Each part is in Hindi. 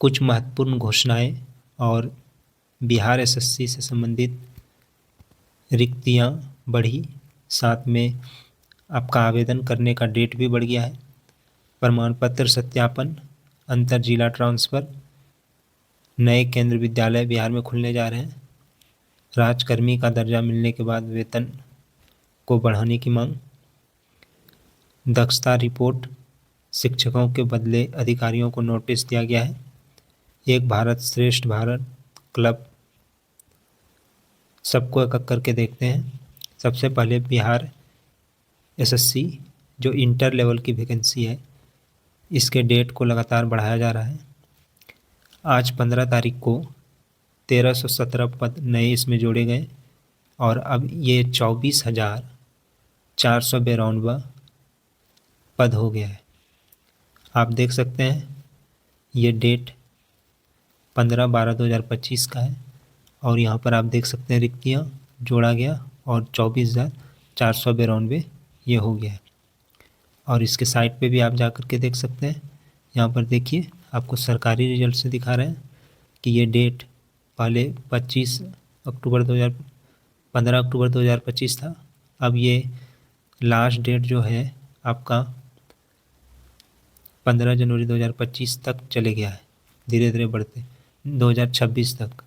कुछ महत्वपूर्ण घोषणाएं और बिहार एसएससी से संबंधित रिक्तियां बढ़ी, साथ में आपका आवेदन करने का डेट भी बढ़ गया है। प्रमाण पत्र सत्यापन, अंतर जिला ट्रांसफ़र, नए केंद्र विद्यालय बिहार में खुलने जा रहे हैं। राजकर्मी का दर्जा मिलने के बाद वेतन को बढ़ाने की मांग। दक्षता रिपोर्ट, शिक्षकों के बदले अधिकारियों को नोटिस दिया गया है। एक भारत श्रेष्ठ भारत क्लब, सबको एक एक करके देखते हैं। सबसे पहले बिहार एसएससी जो इंटर लेवल की वैकेंसी है, इसके डेट को लगातार बढ़ाया जा रहा है। आज 15 तारीख को 1317 पद नए इसमें जोड़े गए और अब ये 24,492 पद हो गया है। आप देख सकते हैं ये डेट 15/12/2025 का है और यहाँ पर आप देख सकते हैं रिक्तियाँ जोड़ा गया और 24,492 ये हो गया है। और इसके साइट पे भी आप जा कर के देख सकते हैं। यहाँ पर देखिए आपको सरकारी रिजल्ट से दिखा रहे हैं कि ये डेट पहले 15 अक्टूबर 2025 था। अब ये लास्ट डेट जो है आपका 15 जनवरी 2025 तक चले गया है, धीरे धीरे बढ़ते 2026 तक।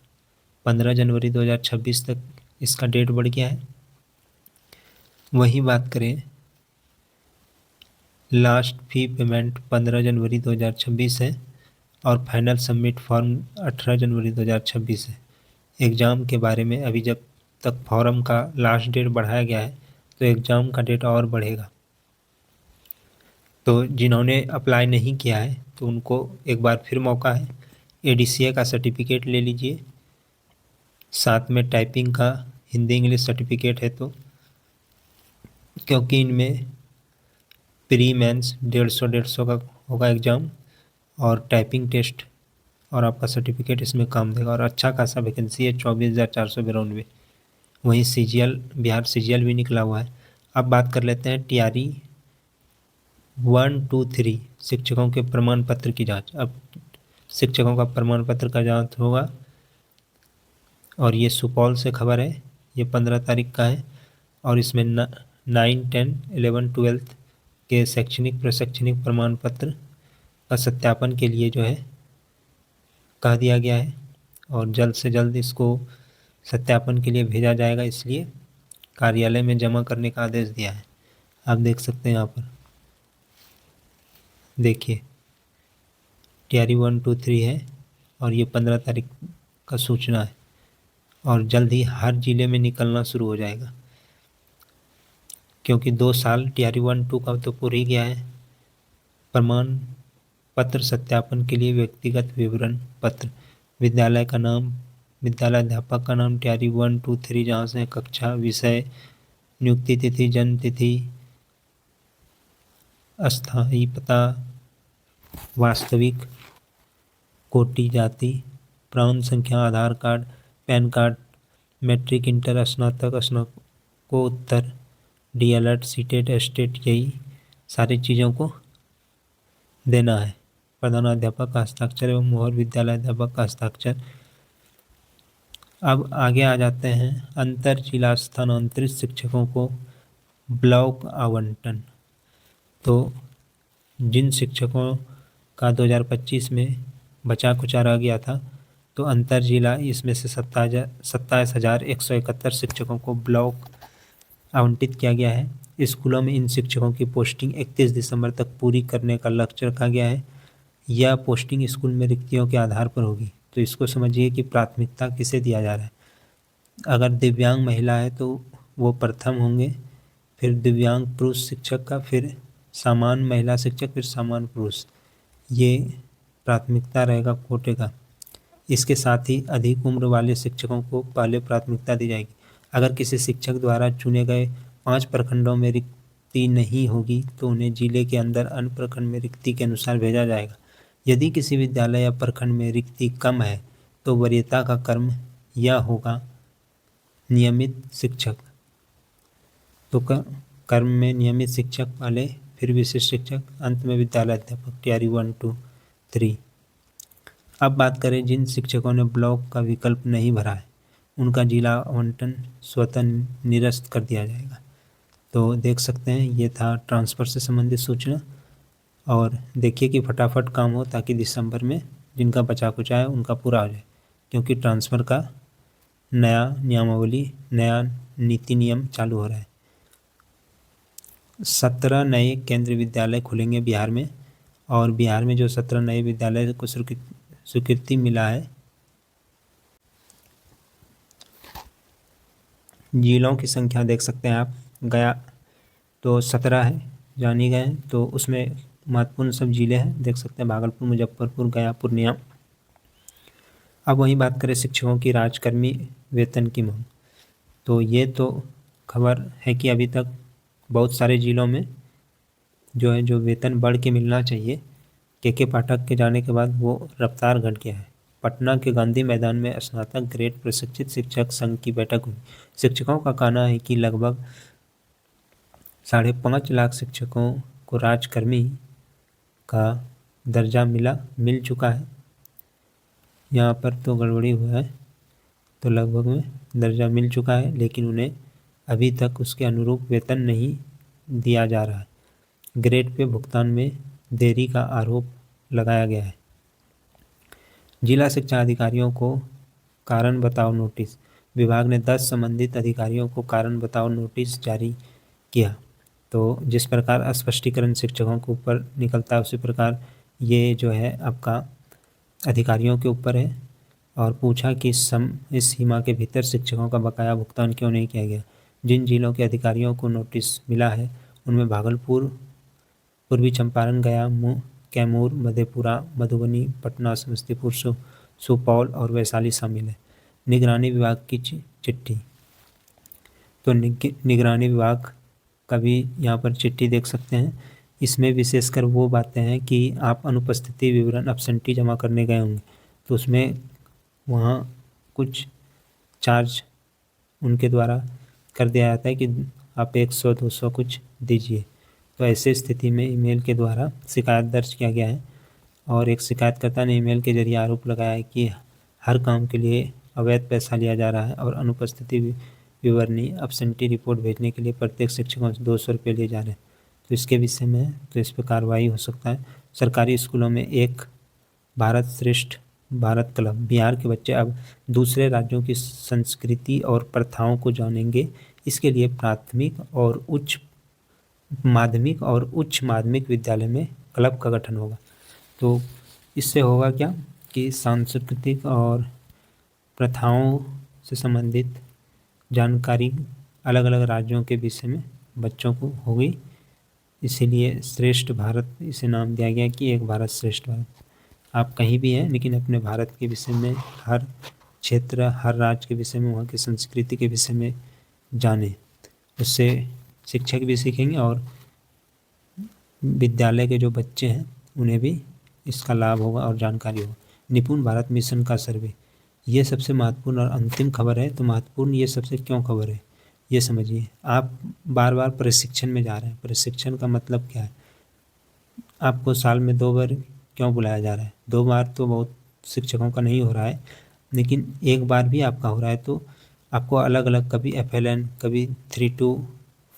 15 जनवरी 2026 तक इसका डेट बढ़ गया है। वही बात करें, लास्ट फी पेमेंट 15 जनवरी 2026 है और फाइनल सबमिट फॉर्म 18 जनवरी 2026 है। एग्ज़ाम के बारे में अभी जब तक फॉर्म का लास्ट डेट बढ़ाया गया है तो एग्ज़ाम का डेट और बढ़ेगा। तो जिन्होंने अप्लाई नहीं किया है तो उनको एक बार फिर मौका है। एडीसीए का सर्टिफिकेट ले लीजिए, साथ में टाइपिंग का हिंदी इंग्लिश सर्टिफिकेट है, तो क्योंकि इनमें प्री मेंस 150 का होगा एग्ज़ाम और टाइपिंग टेस्ट और आपका सर्टिफिकेट इसमें काम देगा। और अच्छा खासा वैकेंसी है, 24,492। वहीं सीजीएल, बिहार सीजीएल भी निकला हुआ है। अब बात कर लेते हैं टीआरई 1, 2, 3 शिक्षकों के प्रमाण पत्र की जांच। अब शिक्षकों का प्रमाण पत्र का जांच होगा और ये सुपौल से खबर है। ये 15 तारीख का है और इसमें 9, 10, 11, 12 के शैक्षणिक प्रशैक्षणिक प्रमाण पत्र का सत्यापन के लिए जो है कह दिया गया है और जल्द से जल्द इसको सत्यापन के लिए भेजा जाएगा, इसलिए कार्यालय में जमा करने का आदेश दिया है। आप देख सकते हैं यहाँ पर, देखिए टीआरई 1, 2, 3 है और ये 15 तारीख का सूचना है और जल्द ही हर ज़िले में निकलना शुरू हो जाएगा, क्योंकि 2 साल टीआरई 1, 2 का तो पूरा ही गया है। प्रमाण पत्र सत्यापन के लिए व्यक्तिगत विवरण पत्र, विद्यालय का नाम, विद्यालय अध्यापक का नाम, टीआरई 1, 2, 3 जहाँ से कक्षा, विषय, नियुक्ति तिथि, जन्म तिथि, अस्थायी पता, वास्तविक, कोटि जाति, प्राण संख्या, Aadhaar card, PAN card, matric, inter, स्नातक, स्नातकोत्तर, डीएलएड, सीटेट, एस्टेट, यही सारी चीज़ों को देना है। प्रधानाध्यापक का हस्ताक्षर एवं मोहर, विद्यालय अध्यापक का हस्ताक्षर। अब आगे आ जाते हैं अंतर जिला स्थानांतरित शिक्षकों को ब्लॉक आवंटन। तो जिन शिक्षकों का 2025 में बचा कुचा रह गया था, तो अंतर जिला इसमें से 27,171 शिक्षकों को ब्लॉक आवंटित किया गया है। स्कूलों में इन शिक्षकों की पोस्टिंग 31 दिसंबर तक पूरी करने का लक्ष्य रखा गया है। यह पोस्टिंग स्कूल में रिक्तियों के आधार पर होगी। तो इसको समझिए कि प्राथमिकता किसे दिया जा रहा है। अगर दिव्यांग महिला है तो वो प्रथम होंगे, फिर दिव्यांग पुरुष शिक्षक का, फिर सामान्य महिला शिक्षक, फिर सामान्य पुरुष। ये प्राथमिकता रहेगा कोटे का। इसके साथ ही अधिक उम्र वाले शिक्षकों को पहले प्राथमिकता दी जाएगी। अगर किसी शिक्षक द्वारा चुने गए 5 प्रखंडों में रिक्ति नहीं होगी तो उन्हें जिले के अंदर अन्य प्रखंड में रिक्ति के अनुसार भेजा जाएगा। यदि किसी विद्यालय या प्रखंड में रिक्ति कम है तो वरीयता का क्रम यह होगा: नियमित शिक्षक, तो क्रम में नियमित शिक्षक पहले, फिर विशिष्ट शिक्षक, अंत में विद्यालय अध्यापक, टीआरई 1, 2, 3। अब बात करें जिन शिक्षकों ने ब्लॉक का विकल्प नहीं भरा है, उनका जिला आवंटन स्वतः निरस्त कर दिया जाएगा। तो देख सकते हैं ये था ट्रांसफ़र से संबंधित सूचना। और देखिए कि फटाफट काम हो ताकि दिसंबर में जिनका बचा कुचा है उनका पूरा हो जाए, क्योंकि ट्रांसफ़र का नया नियमावली, नया नीति नियम चालू हो रहा है। 17 नए केंद्रीय विद्यालय खुलेंगे बिहार में, और बिहार में जो 17 नए विद्यालय को स्वीकृति मिला है, जिलों की संख्या देख सकते हैं आप। गया तो 17 है, जानी गए हैं, तो उसमें महत्वपूर्ण सब जिले हैं, देख सकते हैं भागलपुर, मुजफ्फरपुर, गया, पूर्णिया। अब वहीं बात करें शिक्षकों की राजकर्मी वेतन की मांग, तो ये तो खबर है कि अभी तक बहुत सारे जिलों में जो वेतन बढ़ के मिलना चाहिए, के पाठक के जाने के बाद वो रफ्तार घट गया है। पटना के गांधी मैदान में स्नातक ग्रेड प्रशिक्षित शिक्षक संघ की बैठक हुई। शिक्षकों का कहना है कि लगभग 5.5 लाख शिक्षकों को राजकर्मी का दर्जा मिल चुका है। यहाँ पर तो गड़बड़ी हुआ है, तो लगभग में दर्जा मिल चुका है, लेकिन उन्हें अभी तक उसके अनुरूप वेतन नहीं दिया जा रहा है। ग्रेड पे भुगतान में देरी का आरोप लगाया गया है। जिला शिक्षा अधिकारियों को कारण बताओ नोटिस। विभाग ने 10 संबंधित अधिकारियों को कारण बताओ नोटिस जारी किया। तो जिस प्रकार स्पष्टीकरण शिक्षकों के ऊपर निकलता है, उसी प्रकार ये जो है आपका अधिकारियों के ऊपर है। और पूछा कि इस सीमा के भीतर शिक्षकों का बकाया भुगतान क्यों नहीं किया गया। जिन जिलों के अधिकारियों को नोटिस मिला है उनमें भागलपुर, पूर्वी चंपारण, गया, कैमूर, मधेपुरा, मधुबनी, पटना, समस्तीपुर, सुपौल और वैशाली शामिल है। निगरानी विभाग की चिट्ठी, तो निगरानी विभाग का भी यहाँ पर चिट्ठी देख सकते हैं। इसमें विशेषकर वो बातें हैं कि आप अनुपस्थिति विवरण एब्सेंटी जमा करने गए होंगे, तो उसमें वहाँ कुछ चार्ज उनके द्वारा कर दिया जाता है कि आप 100-200 कुछ दीजिए। तो ऐसे स्थिति में ईमेल के द्वारा शिकायत दर्ज किया गया है, और एक शिकायतकर्ता ने ईमेल के जरिए आरोप लगाया है कि हर काम के लिए अवैध पैसा लिया जा रहा है, और अनुपस्थिति विवरणी एब्सेंटी रिपोर्ट भेजने के लिए प्रत्येक शिक्षकों से 200 रुपये लिए जा रहे हैं। तो इसके विषय में तो इस पर कार्रवाई हो सकता है। सरकारी स्कूलों में एक भारत श्रेष्ठ भारत क्लब, बिहार के बच्चे अब दूसरे राज्यों की संस्कृति और प्रथाओं को जानेंगे। इसके लिए माध्यमिक और उच्च माध्यमिक विद्यालय में क्लब का गठन होगा। तो इससे होगा क्या कि सांस्कृतिक और प्रथाओं से संबंधित जानकारी अलग अलग राज्यों के विषय में बच्चों को होगी। इसीलिए श्रेष्ठ भारत इसे नाम दिया गया कि एक भारत श्रेष्ठ भारत। आप कहीं भी हैं, लेकिन अपने भारत के विषय में, हर क्षेत्र, हर राज्य के विषय में, वहाँ की संस्कृति के विषय में जानें। उससे शिक्षक भी सीखेंगे और विद्यालय के जो बच्चे हैं उन्हें भी इसका लाभ होगा और जानकारी होगा। निपुण भारत मिशन का सर्वे, ये सबसे महत्वपूर्ण और अंतिम खबर है। तो महत्वपूर्ण ये सबसे क्यों खबर है ये समझिए। आप बार बार प्रशिक्षण में जा रहे हैं। प्रशिक्षण का मतलब क्या है? आपको साल में 2 बार क्यों बुलाया जा रहा है? 2 बार तो बहुत शिक्षकों का नहीं हो रहा है, लेकिन एक बार भी आपका हो रहा है। तो आपको अलग अलग, कभी FLN, कभी 3 to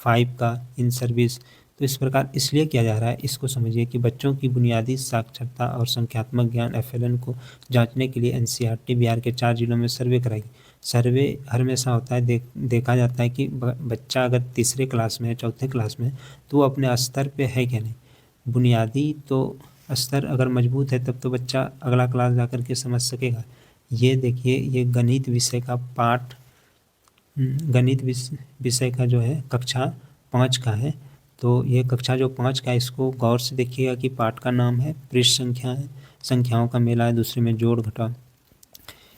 5 का इन सर्विस, तो इस प्रकार इसलिए किया जा रहा है। इसको समझिए कि बच्चों की बुनियादी साक्षरता और संख्यात्मक ज्ञान FLN को जांचने के लिए NCERT बिहार के 4 जिलों में सर्वे कराएगी। सर्वे हमेशा होता है, देखा जाता है कि बच्चा अगर तीसरे क्लास में है, चौथे क्लास में है, तो वो अपने स्तर पे है क्या नहीं। बुनियादी तो स्तर अगर मजबूत है तब तो बच्चा अगला क्लास जा कर के समझ सकेगा। ये देखिए, ये गणित विषय का पाठ, गणित विषय का जो है कक्षा 5 का है। तो ये कक्षा जो 5 का है, इसको गौर से देखिएगा कि पाठ का नाम है पृष्ठ संख्या है, संख्याओं का मेला है, दूसरे में जोड़ घटाव।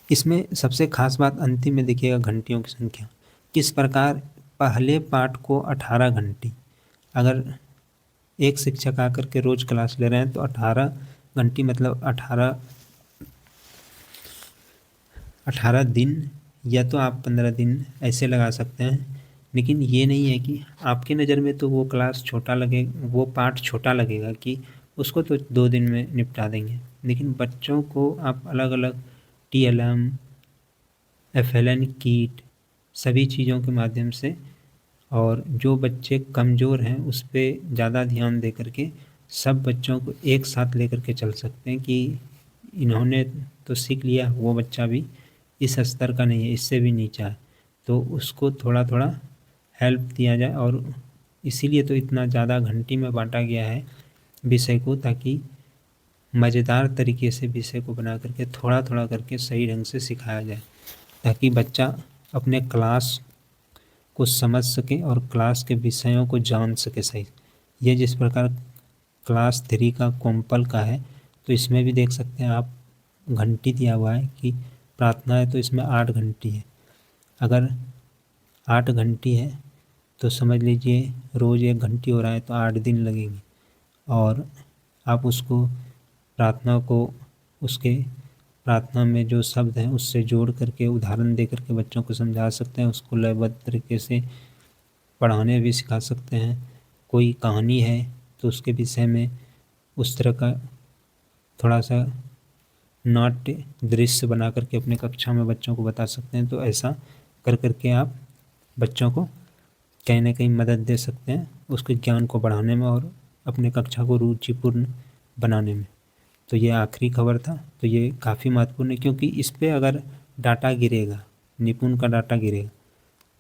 इसमें सबसे खास बात अंतिम में देखिएगा घंटियों की संख्या। किस प्रकार पहले पाठ को 18 घंटी, अगर एक शिक्षक आकर के रोज क्लास ले रहे हैं तो 18 घंटी मतलब 18 दिन, या तो आप 15 दिन ऐसे लगा सकते हैं। लेकिन ये नहीं है कि आपकी नज़र में तो वो क्लास छोटा लगे, वो पाठ छोटा लगेगा कि उसको तो 2 दिन में निपटा देंगे। लेकिन बच्चों को आप अलग अलग TLM, FLN किट सभी चीज़ों के माध्यम से, और जो बच्चे कमज़ोर हैं उस पे ज़्यादा ध्यान दे करके सब बच्चों को एक साथ लेकर के चल सकते हैं कि इन्होंने तो सीख लिया, वो बच्चा भी इस स्तर का नहीं है, इससे भी नीचा है, तो उसको थोड़ा थोड़ा हेल्प दिया जाए। और इसीलिए तो इतना ज़्यादा घंटी में बांटा गया है विषय को, ताकि मज़ेदार तरीके से विषय को बना करके थोड़ा थोड़ा करके सही ढंग से सिखाया जाए, ताकि बच्चा अपने क्लास को समझ सके और क्लास के विषयों को जान सके सही। ये जिस प्रकार क्लास 3 का कॉम्पल का है, तो इसमें भी देख सकते हैं आप घंटी दिया हुआ है कि प्रार्थना है तो इसमें 8 घंटी है। अगर 8 घंटी है तो समझ लीजिए रोज़ 1 घंटी हो रहा है तो 8 दिन लगेंगे, और आप उसको प्रार्थना को उसके प्रार्थना में जो शब्द हैं उससे जोड़ करके उदाहरण दे करके बच्चों को समझा सकते हैं, उसको लयबद्ध तरीके से पढ़ाने भी सिखा सकते हैं। कोई कहानी है तो उसके विषय में उस तरह का थोड़ा सा नाट्य दृश्य बना करके अपने कक्षा में बच्चों को बता सकते हैं। तो ऐसा कर करके आप बच्चों को कहीं ना कहीं मदद दे सकते हैं उसके ज्ञान को बढ़ाने में और अपने कक्षा को रुचिपूर्ण बनाने में। तो ये आखिरी खबर था, तो ये काफ़ी महत्वपूर्ण है, क्योंकि इस पे अगर डाटा गिरेगा, निपुण का डाटा गिरेगा,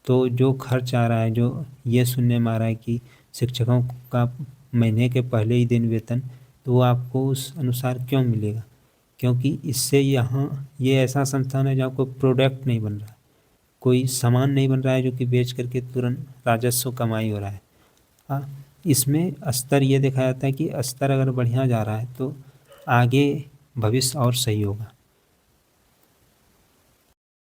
तो जो खर्च आ रहा है, जो ये सुनने में आ रहा है कि शिक्षकों का महीने के पहले ही दिन वेतन, तो वो आपको उस अनुसार क्यों मिलेगा? क्योंकि इससे यहाँ ये ऐसा संस्थान है जहाँ कोई प्रोडक्ट नहीं बन रहा है, कोई सामान नहीं बन रहा है जो कि बेच करके तुरंत राजस्व कमाई हो रहा है। हाँ, इसमें स्तर ये देखा जाता है कि स्तर अगर बढ़िया जा रहा है तो आगे भविष्य और सही होगा।